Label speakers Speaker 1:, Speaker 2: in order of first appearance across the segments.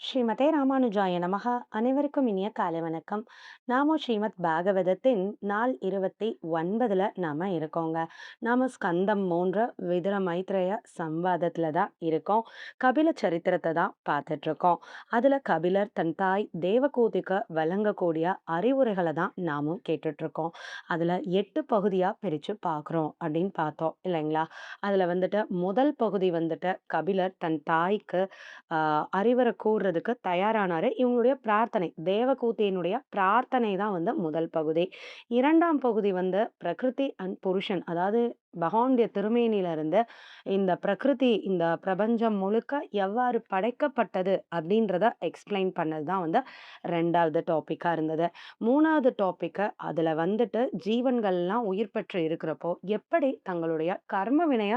Speaker 1: ஸ்ரீமதே ராமானுஜாய நமக. அனைவருக்கும் இனிய காலை வணக்கம். நாம ஸ்ரீமத் பாகவதத்தின் நாள் 29ல நாம இருக்கோங்க. நாம ஸ்கந்தம் 3 விதுர மைத்ரேய சம்வாதத்துல தான் இருக்கோம். கபில சரித்திரத்தை தான் பார்த்துட்டு இருக்கோம். அதுல கபிலர் தன் தாய் தேவகூதிக்கு வழங்கக்கூடிய அறிவுரைகளை தான் நாமும் கேட்டுட்டு இருக்கோம். அதுல 8 பகுதியா பிரிச்சு பார்க்குறோம் அப்படின்னு பார்த்தோம் இல்லைங்களா? அதுல வந்துட்டு முதல் பகுதி வந்துட்டு கபிலர் தன் தாய்க்கு அறிவுரை கூறுறதுக்கு தயாரானாரு. இவங்களுடைய பிரார்த்தனை, தேவகூத்தியினுடைய பிரார்த்தனை தான் வந்து முதல் பகுதி. 2ஆம் பகுதி வந்து பிரகிருதி அண்ட் புருஷன். அதாவது பகவானுடைய திருமேனியிலிருந்து இந்த பிரகிருதி, இந்த பிரபஞ்சம் முழுக்க எவ்வாறு படைக்கப்பட்டது அப்படின்றத எக்ஸ்பிளைன் பண்ணது தான் வந்து 2வது டாபிக்கா இருந்தது. 3வது டாபிக்கு அதுல வந்துட்டு ஜீவன்கள்லாம் உயிர் பெற்று இருக்கிறப்போ, எப்படி தங்களுடைய கர்ம வினைய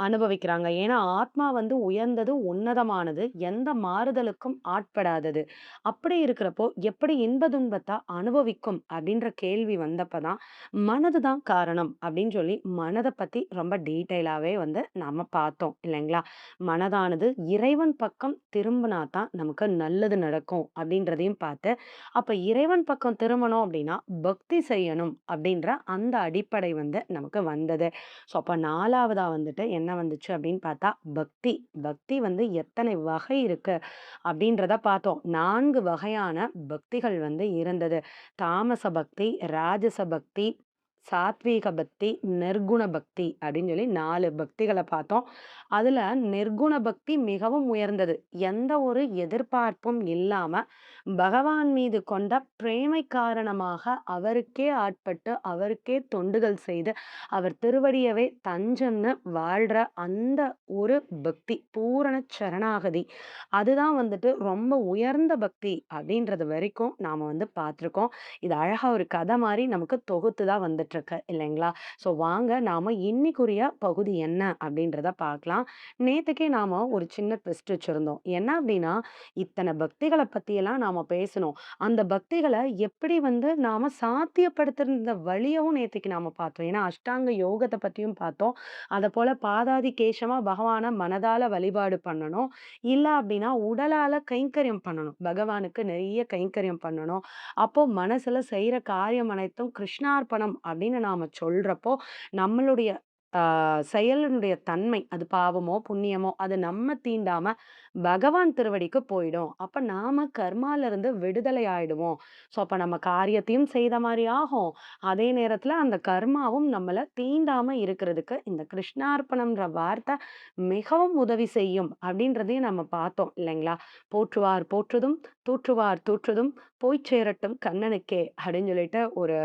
Speaker 1: அனுபவிக்கிறாங்க. ஏன்னா, ஆத்மா வந்து உயர்ந்தது, உன்னதமானது, எந்த மாறுதலுக்கும் ஆட்படாதது. அப்படி இருக்கிறப்போ, எப்படி இன்ப துன்பத்த அனுபவிக்கும் அப்படின்ற கேள்வி வந்தப்ப தான், மனது தான் காரணம் அப்படின்னு சொல்லி மனத பத்தி ரொம்ப டீட்டெயிலாவே வந்து நாம பார்த்தோம் இல்லைங்களா? மனதானது இறைவன் பக்கம் திரும்பினா தான் நமக்கு நல்லது நடக்கும் அப்படின்றதையும் பார்த்து, அப்ப இறைவன் பக்கம் திரும்பணும் அப்படின்னா, பக்தி செய்யணும் அப்படின்ற அந்த அடிப்படை வந்து நமக்கு வந்தது. ஸோ, அப்ப 4வதா வந்துட்டு என்ன வந்துச்சு அப்படின்னு பார்த்தா, பக்தி. பக்தி வந்து எத்தனை வகை இருக்கு அப்படின்றத பார்த்தோம். 4 வகையான பக்திகள் வந்து இருந்தது. தாமச பக்தி, ராஜச பக்தி, சாத்வீக பக்தி, நிர்குண பக்தி அப்படின்னு சொல்லி 4 பக்திகள பார்த்தோம். அதுல நிர்குண பக்தி மிகவும் உயர்ந்தது. எந்த ஒரு எதிர்பார்ப்பும் இல்லாம பகவான் மீது கொண்ட பிரேமை காரணமாக அவருக்கே ஆட்பட்டு, அவருக்கே தொண்டுகள் செய்து, அவர் திருவடியவே தஞ்சம்னு வாழ்ற அந்த ஒரு பக்தி, பூரண சரணாகதி. அதுதான் வந்துட்டு ரொம்ப உயர்ந்த பக்தி அப்படின்றது வரைக்கும் நாம வந்து பார்த்துருக்கோம். இது அழகா ஒரு கதை மாரி நமக்கு தொகுத்து தான் வந்துட்டுருக்கு இல்லைங்களா? ஸோ வாங்க நாம இன்னைக்குரிய பகுதி என்ன அப்படின்றத பார்க்கலாம். நேத்துக்கே நாம ஒரு சின்ன ட்விஸ்ட் வச்சிருந்தோம். என்ன அப்படின்னா, இத்தன பக்திகள பத்தியெல்லாம் நாம பேசினோம். அந்த பக்திகள எப்படி வந்து நாம சாத்தியப்படுத்துற வழியவும் நேத்திக்கு நாம பார்த்தோம். ஏன்னா, அஷ்டாங்க யோகத்த பத்தியும் பார்த்தோம். அதப்போல பாதாதி கேசமா பகவான மனதால வழிபாடு பண்ணணும். இல்ல அப்படின்னா, உடலால கைங்கரியம் பண்ணணும். பகவானுக்கு நெறைய கைங்கரியம் பண்ணணும். அப்போ மனசுல செய்ற காரியம் அனைத்தும் கிருஷ்ணார்ப்பணம் அப்படின்னு நாம சொல்றப்போ, நம்மளுடைய செயலினுடைய தன்மை, அது பாவமோ, புண்ணியமோ, அது நம்ம தீண்டாம பகவான் திருவடிக்கு போயிடும். அப்ப நாம கர்மால இருந்து விடுதலை ஆயிடுவோம். ஸோ, அப்ப நம்ம காரியத்தையும் செய்த மாரி ஆகும். அதே நேரத்துல அந்த கர்மாவும் நம்மள தீண்டாம இருக்கிறதுக்கு இந்த கிருஷ்ணார்ப்பணம்ன்ற வார்த்தை மிகவும் உதவி செய்யும் அப்படின்றதையும் நம்ம பார்த்தோம் இல்லைங்களா? "போற்றுவார் போற்றுதும், தூற்றுவார் தூற்றுதும், போய்ச் சேரட்டும் கண்ணனுக்கே" அப்படின்னு சொல்லிட்டு ஒரு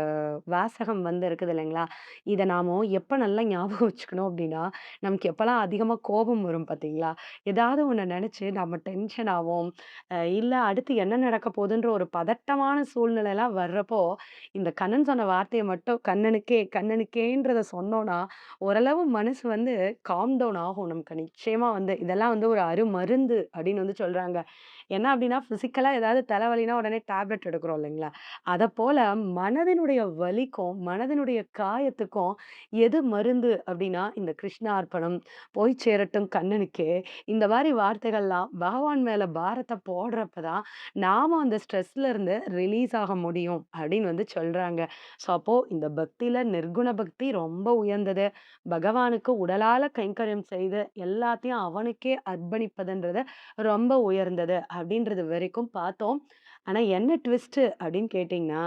Speaker 1: வாசகம் வந்து இருக்குது இல்லைங்களா? இத நாம எப்ப நல்லா ஞாபகம் வச்சுக்கணும் அப்படின்னா, நமக்கு எப்பலாம் அதிகமா கோபம் வரும் பார்த்தீங்களா? ஏதாவது ஒண்ண நெனச்சு நம்ம டென்ஷன் ஆவோம். இல்ல அடுத்து என்ன நடக்க போதுன்ற ஒரு பதட்டமான சூழ்நிலைலாம் வர்றப்போ, இந்த கண்ணன் சொன்ன வார்த்தைய மட்டும் "கண்ணனுக்கே, கண்ணனுக்கேன்றத" சொன்னோம்னா, ஓரளவு மனசு வந்து காம் டவுன் ஆகும். நமக்கு நிச்சயமா வந்து இதெல்லாம் வந்து ஒரு அருமருந்து அப்படின்னு வந்து சொல்றாங்க. என்ன அப்படின்னா, பிசிக்கலா ஏதாவது தலைவலினா உடனே டேப்லெட் எடுக்கிறோம் இல்லைங்களா? அதப்போல மனதினுடைய வலிக்கும், மனதினுடைய காயத்துக்கும் எது மருந்து அப்படின்னா, இந்த கிருஷ்ணார்ப்பணம், போய் சேரட்டும் கண்ணனுக்கே, இந்த மாரி வார்த்தைகள்லாம் பகவான் மேல பாரத்த போடுறப்ப தான், நாம அந்த ஸ்ட்ரெஸ்ல இருந்து ரிலீஸ் ஆக முடியும் அப்படின்னு வந்து சொல்றாங்க. ஸோ, அப்போ இந்த பக்தியில நிர்குண பக்தி ரொம்ப உயர்ந்தது. பகவானுக்கு உடலால கைங்கரியம் செய்து எல்லாத்தையும் அவனுக்கே அர்ப்பணிப்பதுன்றது ரொம்ப உயர்ந்தது அப்படின்றது வரைக்கும் பார்த்தோம். ஆனா என்ன ட்விஸ்ட்டு அப்படின்னு கேட்டீங்கன்னா,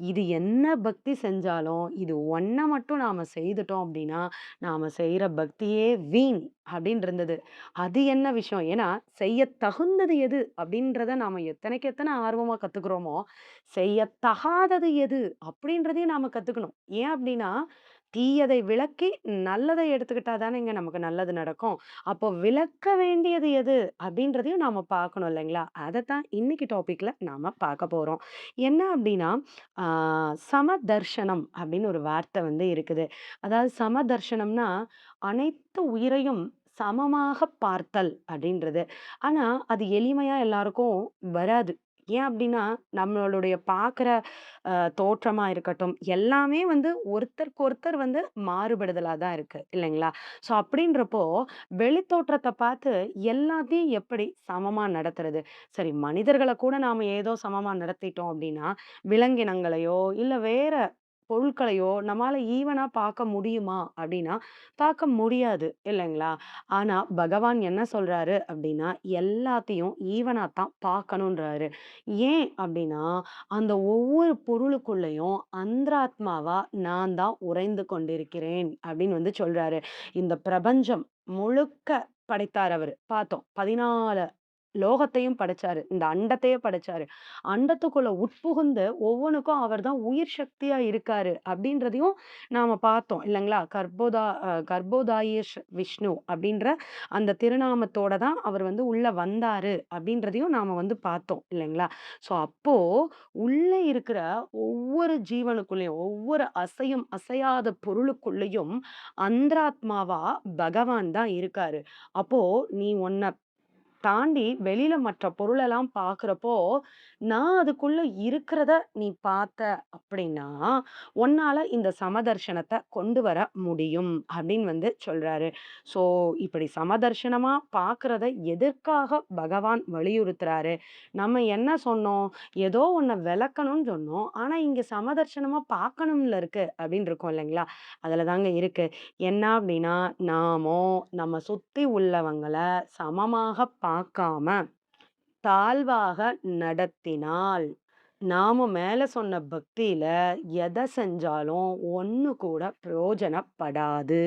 Speaker 1: இது என்ன பக்தி செஞ்சாலும், இது ஒண்ண மட்டும் நாம செய்துட்டோம் அப்படின்னா, நாம செய்ற பக்தியே வீண் அப்படின்னு இருந்தது. அது என்ன விஷயம்? ஏன்னா, செய்யத் தகுந்தது எது அப்படின்றத நாம எத்தனைக்கு எத்தன ஆர்வமா கத்துக்கிறோமோ, செய்யத் தகாதது எது அப்படின்றதையும் நாம கத்துக்கணும். ஏன் அப்படின்னா, தீயதை விலக்கி நல்லதை எடுத்துக்கிட்டா தானேங்க நமக்கு நல்லது நடக்கும். அப்போ விலக்க வேண்டியது எது? அப்படின்றதையும் நாம பார்க்கணும் இல்லைங்களா? அதத்தான் இன்னைக்கு டாபிக்ல நாம பார்க்க போறோம். என்ன அப்படின்னா, ஆ சமதர்ஷனம் அப்படின்னு ஒரு வார்த்தை வந்து இருக்குது. அதாவது சமதர்ஷனம்னா, அனைத்து உயிரையும் சமமாக பார்த்தல் அப்படின்றது. ஆனா, அது எளிமையா எல்லாருக்கும் வராது. ஏன் அப்டின்னா, நம்மளுடைய பார்க்குற தோற்றமா இருக்கட்டும், எல்லாமே வந்து ஒருத்தருக்கு ஒருத்தர் வந்து மாறுபடுதலா தான் இருக்கு இல்லைங்களா? ஸோ அப்படின்றப்போ, வெளித்தோற்றத்த பார்த்து எல்லாத்தையும் எப்படி சமமா நடத்துறது? சரி மனிதர்கள கூட நாம ஏதோ சமமா நடத்திட்டோம் அப்டின்னா, விலங்கினங்களையோ, இல்ல வேற பொருட்களையோ நம்மால ஈவனா பார்க்க முடியுமா? அப்டின்னா, பார்க்க முடியாது இல்லைங்களா? ஆனா பகவான் என்ன சொல்றாரு அப்டின்னா, எல்லாத்தையும் ஈவனா தான் பார்க்கணுன்றாரு. ஏன் அப்டின்னா, அந்த ஒவ்வொரு பொருளுக்குள்ளயும் அந்தராத்மாவா நான் தான் உறைந்து கொண்டிருக்கிறேன் அப்படின்னு வந்து சொல்றாரு. இந்த பிரபஞ்சம் முழுக்க படைத்தார் அவரு. பார்த்தோம். 14 லோகத்தையும் படைச்சாரு. இந்த அண்டத்தையே படைச்சாரு. அண்டத்துக்குள்ள உட்புகுந்து ஒவ்வொன்னுக்கும் அவர் தான் உயிர் சக்தியா இருக்காரு அப்படின்றதையும் நாம பார்த்தோம் இல்லைங்களா? கர்ப்போதாயிஷ் விஷ்ணு அப்படின்ற அந்த திருநாமத்தோட தான் அவர் வந்து உள்ள வந்தாரு அப்படின்றதையும் நாம வந்து பார்த்தோம் இல்லைங்களா? ஸோ அப்போ உள்ள இருக்கிற ஒவ்வொரு ஜீவனுக்குள்ளயும், ஒவ்வொரு அசையும் அசையாத பொருளுக்குள்ளயும் அந்தராத்மாவா பகவான் தான் இருக்காரு. அப்போ நீ உன்ன தாண்டி வெளியில மற்ற பொருளெல்லாம் பார்க்கிறப்போ, நான் அதுக்குள்ள இருக்கிறத நீ பார்த்த அப்படின்னா, உன்னால இந்த சமதர்ஷனத்த கொண்டு வர முடியும் அப்படின்னு வந்து சொல்றாரு. ஸோ இப்படி சமதர்ஷனமா பார்க்கிறத எதற்காக பகவான் வலியுறுத்துறாரு? நம்ம என்ன சொன்னோம்? ஏதோ ஒண்ண விளக்கணும்னு சொன்னோம். ஆனா இங்க சமதர்ஷனமா பார்க்கணும்ல இருக்கு அப்படின்னு இருக்கோம் இல்லைங்களா? அதுல தாங்க இருக்கு. என்ன அப்படின்னா, நாமோ நம்ம சுத்தி உள்ளவங்கள சமமாக பார்க்காம, தாழ்வாக நடத்தினால், நாம மேல சொன்ன பக்தியில எத செஞ்சாலும் ஒண்ணு கூட பிரயோஜனப்படாது.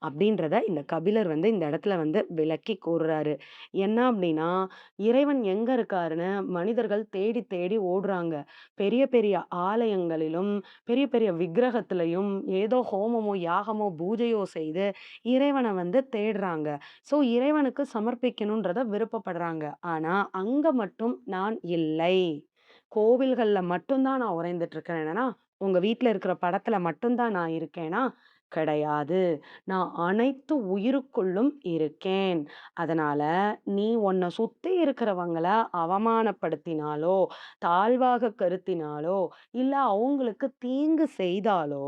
Speaker 1: அப்படின்றத இந்த கபிலர் வந்து இந்த இடத்துல வந்து விளக்கி கூறுறாரு. என்ன அப்படின்னா, இறைவன் எங்க இருக்காருன்னு மனிதர்கள் தேடி தேடி ஓடுறாங்க. பெரிய பெரிய ஆலயங்களிலும், பெரிய பெரிய விக்கிரகத்திலயும் ஏதோ ஹோமமோ, யாகமோ, பூஜையோ செய்து இறைவன வந்து தேடுறாங்க. ஸோ இறைவனுக்கு சமர்ப்பிக்கணுன்றத விருப்பப்படுறாங்க. ஆனா, அங்க மட்டும் நான் இல்லை. கோவில்கள்ல மட்டும் தான் நான் உறைந்துட்டு இருக்கிறேனா? உங்க வீட்ல இருக்கிற படத்துல மட்டும் தான் நான் இருக்கேனா? கிடையாது. நான் அனைத்து உயிருக்குள்ளும் இருக்கேன். அதனால நீ உன்ன சுத்தி இருக்கிறவங்கள அவமானப்படுத்தினாலோ, தாழ்வாக கருத்தினாலோ, இல்ல அவங்களுக்கு தீங்கு செய்தாலோ,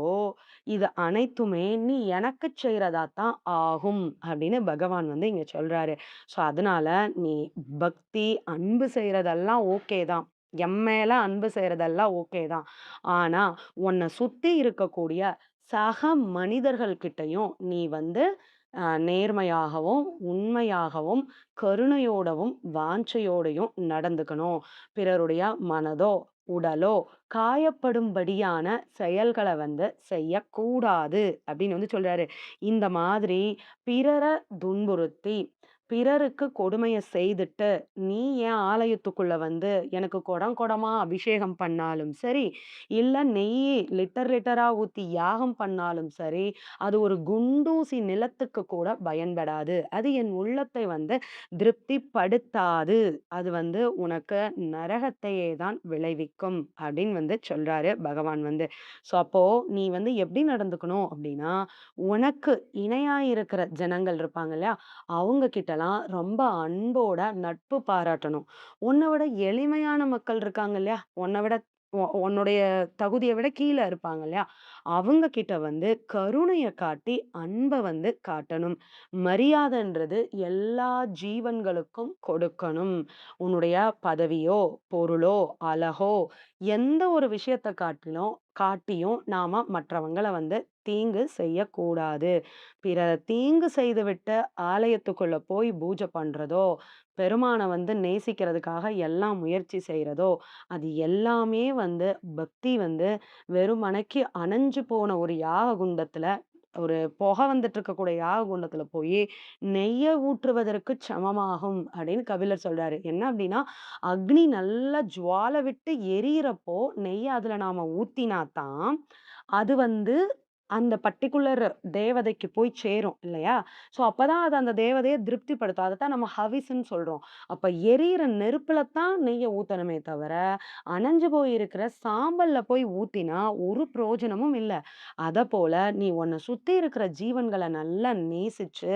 Speaker 1: இது அனைத்துமே நீ எனக்கு செய்றதா தான் ஆகும். அப்படின்னு பகவான் வந்து இங்க சொல்றாரு. ஸோ அதனால நீ பக்தி, அன்பு செய்றதெல்லாம் ஓகே தான். என் மேல அன்பு செய்றதெல்லாம் ஓகே தான். ஆனா, உன்ன சுத்தி இருக்கக்கூடிய சக மனிதர்கள் கிட்டயும் நீ வந்து நேர்மையாகவும், உண்மையாகவும், கருணையோடவும், வாஞ்சையோடையும் நடந்துக்கணும். பிறருடைய மனதோ, உடலோ காயப்படும்படியான செயல்கள வந்து செய்யக்கூடாது அப்படின்னு வந்து சொல்றாரு. இந்த மாதிரி பிறர துன்புறுத்தி, பிறருக்கு கொடுமைய செய்துட்டு, நீ என் ஆலயத்துக்குள்ள வந்து எனக்கு குடம் குடமா அபிஷேகம் பண்ணாலும் சரி, இல்ல நெய்யி லிட்டர் லிட்டரா ஊத்தி யாகம் பண்ணாலும் சரி, அது ஒரு குண்டூசி நிலத்துக்கு கூட பயன்படாது. அது என் உள்ளத்தை வந்து திருப்திப்படுத்தாது. அது வந்து உனக்கு நரகத்தையே தான் விளைவிக்கும் அப்படின்னு வந்து சொல்றாரு பகவான் வந்து. ஸோ அப்போ நீ வந்து எப்படி நடந்துக்கணும் அப்படின்னா, உனக்கு இணையா இருக்கிற ஜனங்கள் இருப்பாங்க இல்லையா? அவங்க கிட்டலாம் ரொம்ப அன்போட நட்பு பாராட்டணும். உன்ன விட எளிமையான மக்கள் இருக்காங்க இல்லையா? உன்ன விட உன்னுடைய தகுதிய விட கீழ இருப்பாங்க இல்லையா? அவங்க கிட்ட வந்து கருணைய காட்டி அன்ப வந்து காட்டணும். மரியாதைன்றது எல்லா ஜீவன்களுக்கும் கொடுக்கணும். உன்னுடைய பதவியோ, பொருளோ, அழகோ எந்த ஒரு விஷயத்த காட்டியும் நாம மற்றவங்கள வந்து தீங்கு செய்யக்கூடாது. பிறர் தீங்கு செய்துவிட்டு ஆலயத்துக்குள்ள போய் பூஜை பண்றதோ, பெருமான வந்து நேசிக்கிறதுக்காக எல்லாம் முயற்சி செய்றதோ, அது எல்லாமே வந்து பக்தி வந்து வெறுமனக்கு அணைஞ்சு போன ஒரு யாக குண்டத்துல, ஒரு புகை வந்துட்டு இருக்கக்கூடிய யாக குண்டத்துல போயி நெய்ய ஊற்றுவதற்கு சமமாகும் அப்படின்னு கபிலர் சொல்றாரு. என்ன அப்படின்னா, அக்னி நல்லா ஜுவால விட்டு எரியிறப்போ நெய்ய அதுல நாம ஊத்தினா தான், அது வந்து அந்த பர்ட்டிகுலர் தேவதைக்கு போய் சேரும் இல்லையா? ஸோ அப்பதான் அது அந்த தேவதைய திருப்திப்படுத்தும். அதத்தான் நம்ம ஹவிஸ்ன்னு சொல்றோம். அப்ப எரியிற நெருப்புல தான் நெய்ய ஊத்தணுமே தவிர, அணைஞ்சு போய் இருக்கிற சாம்பல்ல போய் ஊத்தினா ஒரு பிரயோஜனமும் இல்ல. அதப்போல நீ உன்ன சுத்தி இருக்கிற ஜீவன்கள நல்லா நேசிச்சு,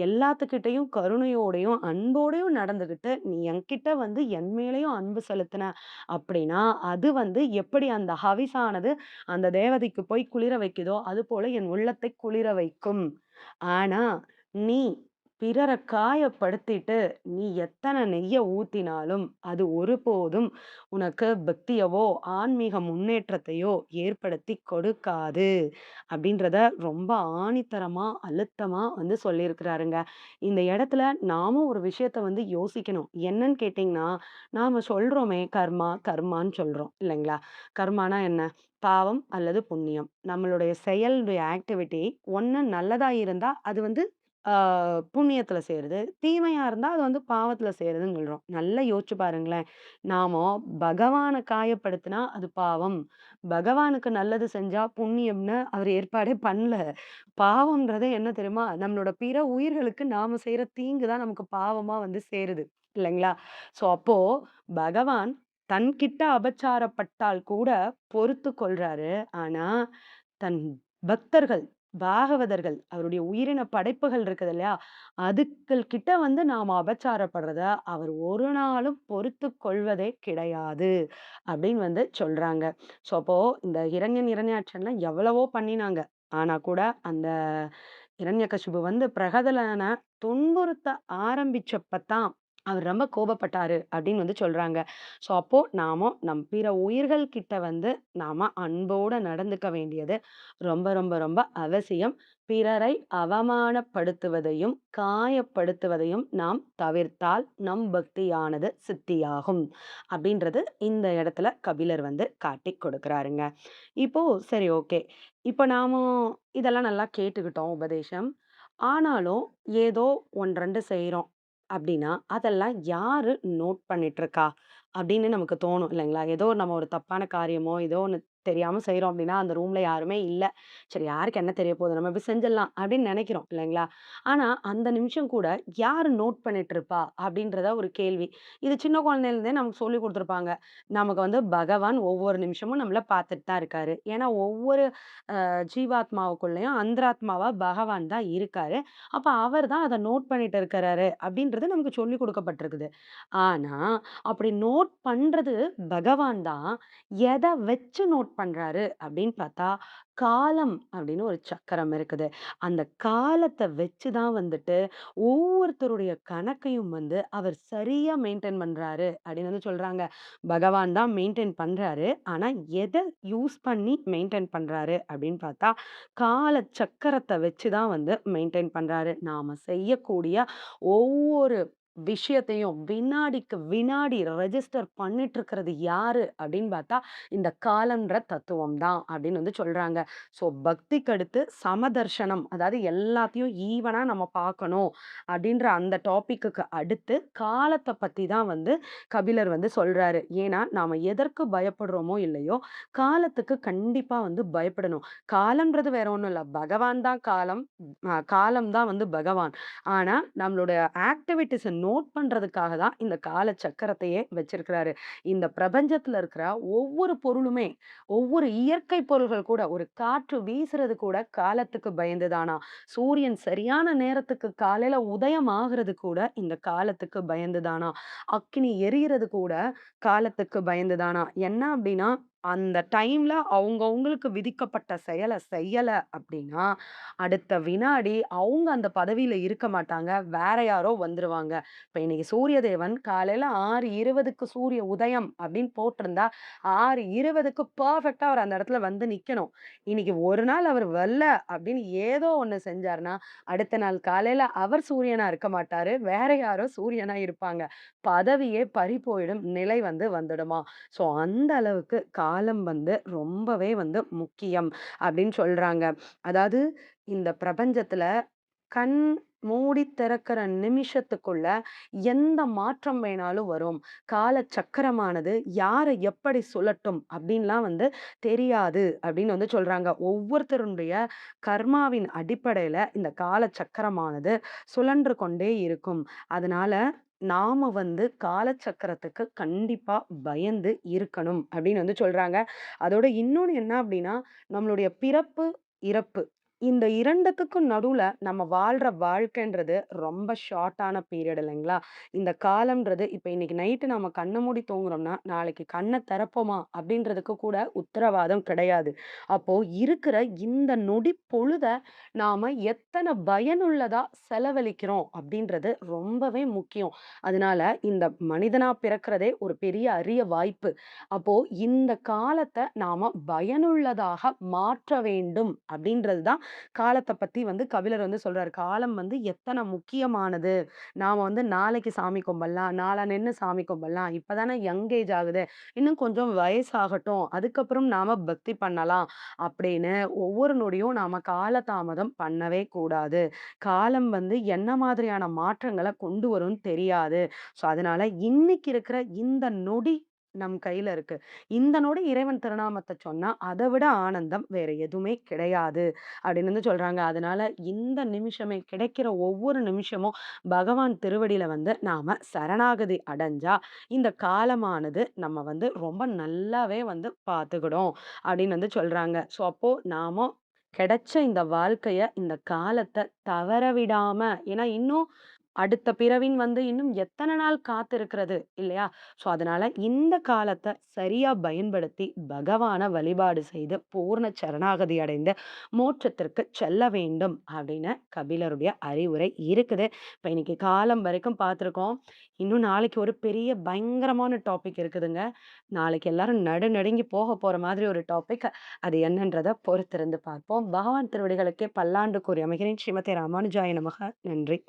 Speaker 1: எல்லாத்துக்கிட்டயும் கருணையோடையும், அன்போடையும் நடந்துகிட்டு, நீ என்கிட்ட வந்து என் மேலயும் அன்பு செலுத்தின அப்படின்னா, அது வந்து எப்படி அந்த ஹவிஸானது அந்த தேவதைக்கு போய் குளிர வைக்குதோ, அதுபோல என் உள்ளத்தை குளிர வைக்கும். ஆனா, நீ பிறர காயப்படுத்திட்டு, நீ எத்தன நெய்ய ஊத்தினாலும், அது ஒருபோதும் உனக்கு பக்தியவோ, ஆன்மீக முன்னேற்றத்தையோ ஏற்படுத்திக் கொடுக்காது. அப்படின்றத ரொம்ப ஆணித்தரமா, அழுத்தமா வந்து சொல்லியிருக்கிறாருங்க. இந்த இடத்துல நாமும் ஒரு விஷயத்த வந்து யோசிக்கணும். என்னன்னு கேட்டீங்கன்னா, நாம சொல்றோமே கர்மா, கர்மான்னு சொல்றோம் இல்லைங்களா? கர்மானா என்ன? பாவம் அல்லது புண்ணியம். நம்மளுடைய செயலுடைய ஆக்டிவிட்டி ஒண்ணு நல்லதா இருந்தா, அது வந்து ஆ புண்ணியத்துல சேருது. தீமையா இருந்தா, அது வந்து பாவத்துல சேருதுன்னு சொல்றோம். நல்லா யோசிச்சு பாருங்களேன். நாம பகவான காயப்படுத்தினா அது பாவம். பகவானுக்கு நல்லது செஞ்சா புண்ணியம்னு அவர் ஏற்பாடே பண்ணல. பாவம்ன்றது என்ன தெரியுமா? நம்மளோட பிற உயிர்களுக்கு நாம செய்ற தீங்கு தான் நமக்கு பாவமா வந்து சேருது. இல்லைங்களா? ஸோ அப்போ பகவான் தன்கிட்ட அபச்சாரப்பட்டால் கூட பொறுத்துக் கொள்றாரு. ஆனா, தன் பக்தர்கள், பாகவதர்கள், அவருடைய உயிரின படைப்புகள் இருக்குது இல்லையா? அதுக்கள் கிட்ட வந்து நாம அபச்சாரப்படுறத அவர் ஒரு நாளும் பொறுத்துக் கொள்வதே கிடையாது. அப்படின்னு வந்து சொல்றாங்க. ஸோ அப்போ இந்த இரண்யன், இரண்யாட்சன்லாம் எவ்வளவோ பண்ணினாங்க. ஆனா கூட அந்த இரண்யகசிபு வந்து பிரகதலன துன்புறுத்த ஆரம்பிச்சப்ப தான் அவர் ரொம்ப கோபப்பட்டாரு அப்படின்னு வந்து சொல்றாங்க. ஸோ அப்போ நாம நம் பிற உயிர்கள் கிட்ட வந்து நாம அன்போட நடந்துக்க வேண்டியது ரொம்ப ரொம்ப ரொம்ப அவசியம். பிறரை அவமானப்படுத்துவதையும், காயப்படுத்துவதையும் நாம் தவிர்த்தால் நம் பக்தியானது சித்தியாகும். அப்படின்றது இந்த இடத்துல கபிலர் வந்து காட்டிக் கொடுக்கிறாருங்க. இப்போ சரி ஓகே. இப்ப நாம இதெல்லாம் நல்லா கேட்டுக்கிட்டோம் உபதேசம். ஆனாலும் ஏதோ 1, 2 செய்றோம் அப்டின்னா, அதெல்லாம் யாரு நோட் பண்ணிட்டுருக்கா? அப்படின்னு நமக்கு தோணும் இல்லைங்களா? ஏதோ நம்ம ஒரு தப்பான காரியமோ, ஏதோ ஒண்ணு தெரியாம செய்றோம் அப்டின்னா, அந்த ரூம்ல யாருமே இல்ல. சரி யாருக்கு என்ன தெரிய போகுது? நம்ம போய் செஞ்சிடலாம் அப்படின்னு நெனைக்கிறோம் இல்லைங்களா? ஆனா அந்த நிமிஷம் கூட யாரு நோட் பண்ணிட்டுருப்பா? அப்படின்றத ஒரு கேள்வி. இது சின்ன குழந்தையிலேருந்தே நமக்கு சொல்லிக் குடுத்துருப்பாங்க. நமக்கு வந்து பகவான் ஒவ்வொரு நிமிஷமும் நம்மள பார்த்துட்டு தான் இருக்காரு. ஏன்னா ஒவ்வொரு ஜீவாத்மாவுக்குள்ளயும் அந்தராத்மாவா பகவான் தான் இருக்காரு. அப்ப அவர் தான் அத நோட் பண்ணிட்டு இருக்கிறாரு அப்படின்றது நமக்கு சொல்லிக் குடுக்கப்பட்டிருக்குது. ஆனா, அப்படி நோட் பண்றது பகவான் தான். எத வச்சு நோட் பண்றாரு அப்படின்னு பார்த்தா, காலம் அப்படின்னு ஒரு சக்கரம் இருக்குது. அந்த காலத்த வச்சு தான் வந்துட்டு ஒவ்வொருத்தருடைய கணக்கையும் வந்து அவர் சரியா மெயின்டெயின் பண்றாரு அப்படின்னு வந்து சொல்றாங்க. பகவான் தான் மெயின்டெயின் பண்றாரு. ஆனா, எத யூஸ் பண்ணி மெயின்டெயின் பண்றாரு அப்படின்னு பார்த்தா, கால சக்கரத்த வச்சு தான் வந்து மெயின்டெயின் பண்றாரு. நாம செய்யக்கூடிய ஒவ்வொரு விஷயத்தையும் வினாடிக்கு வினாடி ரெஜிஸ்டர் பண்ணிட்டு இருக்கிறது யாரு அப்படின்னு பார்த்தா, இந்த காலம்ன்ற தத்துவம் தான் அப்படின்னு வந்து சொல்றாங்க. ஸோ பக்திக்கு அடுத்து சமதர்ஷனம் அதாவது எல்லாத்தையும் ஈவனா நம்ம பார்க்கணும் அப்படின்ற அந்த டாபிக்குக்கு அடுத்து காலத்த பத்தி தான் வந்து கபிலர் வந்து சொல்றாரு. ஏன்னா, நாம எதற்கு பயப்படுறோமோ இல்லையோ, காலத்துக்கு கண்டிப்பா வந்து பயப்படணும். காலம்ன்றது வேற ஒண்ணும் இல்ல. பகவான் தான் காலம். காலம் தான் வந்து பகவான். ஆனா, நம்மளுடைய ஆக்டிவிட்டீஸ நோட் பண்றதுக்காக தான் இந்த கால சக்கரத்தையே வச்சிருக்கிறாரு. இந்த பிரபஞ்சத்துல இருக்கிற ஒவ்வொரு பொருளுமே, ஒவ்வொரு இயற்கை பொருள்கள் கூட, ஒரு காற்று வீசுறது கூட காலத்துக்கு பயந்து தானா. சூரியன் சரியான நேரத்துக்கு காலையில உதயம் ஆகுறது கூட இந்த காலத்துக்கு பயந்து தானா. அக்கினி எரியிறது கூட காலத்துக்கு பயந்து தானா. என்ன அப்டின்னா, அந்த டைம்ல அவங்கவங்களுக்கு விதிக்கப்பட்ட செயல செய்யல அப்டின்னா, அடுத்த வினாடி அவங்க அந்த பதவியில இருக்க மாட்டாங்க. வேற யாரோ வந்துருவாங்க. இப்ப இன்னைக்கு சூரியதேவன் காலையில 6:20க்கு சூரிய உதயம் அப்டின்னு போட்டிருந்தா, 6:20க்கு பெர்ஃபெக்ட்டா அவர் அந்த இடத்துல வந்து நிக்கணும். இன்னைக்கு ஒரு நாள் அவர் வரல அப்டின்னு ஏதோ ஒண்ணு செஞ்சாருன்னா, அடுத்த நாள் காலையில அவர் சூரியனா இருக்க மாட்டாரு. வேற யாரோ சூரியனா இருப்பாங்க. பதவியே பறிபோயிடும் நிலை வந்து வந்துடுமாம். ஸோ அந்த அளவுக்கு காலம் வந்து ரொம்பவே வந்து முக்கியம் அப்படின்னு சொல்றாங்க. அதாவது இந்த பிரபஞ்சத்துல கண் மூடி திறக்கிற நிமிஷத்துக்குள்ள எந்த மாற்றம் வேணாலும் வரும். கால சக்கரமானது யார எப்படி சுழட்டும் அப்படின்லாம் தெரியாது அப்படின்னு சொல்றாங்க. ஒவ்வொருத்தருடைய கர்மாவின் அடிப்படையில இந்த கால சக்கரமானது சுழன்று கொண்டே இருக்கும். அதனால நாம காலச்சக்கரத்துக்கு கண்டிப்பா பயந்து இருக்கணும் அப்படின்னு சொல்றாங்க. அதோட இன்னொன்னு என்ன அப்படின்னா, நம்மளுடைய பிறப்பு, இறப்பு இந்த 2த்துக்கும் நடுவுல நம்ம வாழ்ற வாழ்க்கைன்றது ரொம்ப ஷார்ட்டான பீரியட் இல்லைங்களா? இந்த காலம்ன்றது இப்ப இன்னைக்கு நைட்டு நாம கண்ண மூடி தூங்குறோம்னா, நாளைக்கு கண்ண திறப்போமா? அப்படின்றதுக்கு கூட உத்தரவாதம் கிடையாது. அப்போ இருக்கிற இந்த நொடி பொழுத நாம எத்தன பயனுள்ளதா செலவழிக்கிறோம் அப்படின்றது ரொம்பவே முக்கியம். அதனால இந்த மனிதனா பிறக்கிறதே ஒரு பெரிய அரிய வாய்ப்பு. அப்போ இந்த காலத்த நாம பயனுள்ளதாக மாற்ற வேண்டும் அப்படின்றது தான் காலத்த பத்தி கபிலர் சொல்றாரு. காலம் எத்தன முக்கியமானது. நாம நாளைக்கு சாமி கும்பிடலாம், நாளான்னைன்னு சாமி கும்பிடலாம். இப்பதானே யங் ஏஜ் ஆகுது. இன்னும் கொஞ்சம் வயசாகட்டும். அதுக்கப்புறம் நாம பக்தி பண்ணலாம். அப்படின்னு ஒவ்வொரு நொடியும் நாம காலதாமதம் பண்ணவே கூடாது. காலம் என்ன மாதிரியான மாற்றங்கள கொண்டு வரும்னு தெரியாது. ஸோ அதனால இன்னைக்கு இருக்கிற இந்த நொடி நம் கையில இருக்கு. இந்த நொடி இறைவன் திருநாமத்த சொன்னா, அத விட ஆனந்தம் வேற எதுவுமே கிடையாது. அப்படின்னு சொல்றாங்க. அதனால இந்த நிமிஷமே கிடைக்கிற ஒவ்வொரு நிமிஷமும் பகவான் திருவடியில நாம சரணாகதி அடைஞ்சா, இந்த காலமானது நம்ம ரொம்ப நல்லாவே பார்த்துக்கிடும் அப்படின்னு சொல்றாங்க. ஸோ அப்போ நாம கிடைச்ச இந்த வாழ்க்கைய, இந்த காலத்த தவற விடாம ஏன்னா இன்னும் அடுத்த பிறவின் இன்னும் எத்தன நாள் காத்திருக்கிறது இல்லையா? ஸோ அதனால இந்த காலத்த சரியா பயன்படுத்தி பகவான வழிபாடு செய்து பூர்ண சரணாகதி அடைந்து மோட்சத்திற்கு செல்ல வேண்டும் அப்படின்னு கபிலருடைய அறிவுரை இருக்குது. இப்ப இன்னைக்கு காலம் வரைக்கும் பார்த்துருக்கோம். இன்னும் நாளைக்கு ஒரு பெரிய பயங்கரமான டாபிக் இருக்குதுங்க. நாளைக்கு எல்லாரும் நடுநடுங்கி போற மாதிரி ஒரு டாபிக். அது என்னன்றத பொறுத்திருந்து பார்ப்போம். பகவான் திருவடிகளுக்கே பல்லாண்டு கூறி அமைகிறேன். ஸ்ரீமதே ராமானுஜாய நமக. நன்றி.